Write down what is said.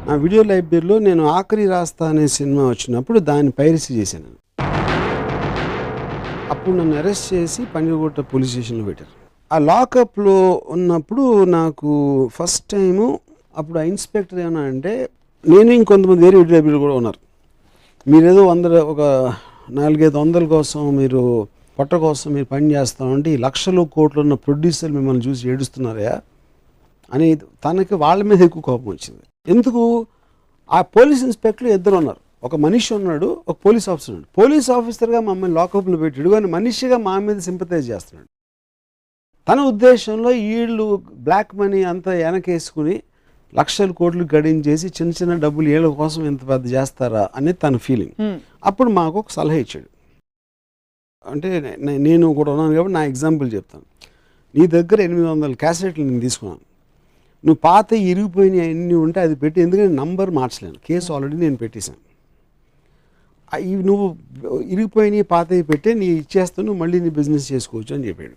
నా వీడియో లైబ్రరీలో నేను ఆఖరి రాస్తా అనే సినిమా వచ్చినప్పుడు దాన్ని పైరసీ చేశాను. అప్పుడు నన్ను అరెస్ట్ చేసి పంజగుట్ట పోలీస్ స్టేషన్లో పెట్టారు. ఆ లాకప్లో ఉన్నప్పుడు నాకు ఫస్ట్ టైము అప్పుడు ఆ ఇన్స్పెక్టర్ ఏమన్నా అంటే, నేను ఇంకొంతమంది వేరే వీడియో లైబ్రరీలో కూడా ఉన్నారు, మీరేదో ఒక 400-500 కోసం మీరు పొట్ట కోసం మీరు పని చేస్తామంటే ఈ లక్షలు కోట్లు ఉన్న ప్రొడ్యూసర్ మిమ్మల్ని చూసి ఏడుస్తున్నారా అని తనకి వాళ్ళ మీద ఎక్కువ కోపం వచ్చింది. ఎందుకు? ఆ పోలీస్ ఇన్స్పెక్టర్ ఇద్దరు ఉన్నారు, ఒక మనిషి ఉన్నాడు, ఒక పోలీస్ ఆఫీసర్ ఉన్నాడు. పోలీస్ ఆఫీసర్గా మమ్మల్ని లాకప్లో పెట్టాడు కానీ మనిషిగా మా మీద సింపతైజ్ చేస్తున్నాడు. తన ఉద్దేశంలో వీళ్ళు బ్లాక్ మనీ అంతా వెనకేసుకుని లక్షల కోట్లు గడించేసి చిన్న చిన్న డబ్బులు వీళ్ళ కోసం ఇంత పెద్ద చేస్తారా అనేది తన ఫీలింగ్. అప్పుడు మాకు ఒక సలహా ఇచ్చాడు. అంటే నేను కూడా ఉన్నాను కాబట్టి నా ఎగ్జాంపుల్ చెప్తాను. నీ దగ్గర 800 క్యాసెట్లు నేను తీసుకున్నాను, నువ్వు పాత ఇరిగిపోయినవి అన్నీ ఉంటే అది పెట్టి, ఎందుకంటే నంబర్ మార్చలేను, కేసు ఆల్రెడీ నేను పెట్టేశాను. ఇవి నువ్వు ఇరిగిపోయినవి పాతవి పెట్టే నీ ఇచ్చేస్తాను, నువ్వు మళ్ళీ నీ బిజినెస్ చేసుకోవచ్చు అని చెప్పాడు.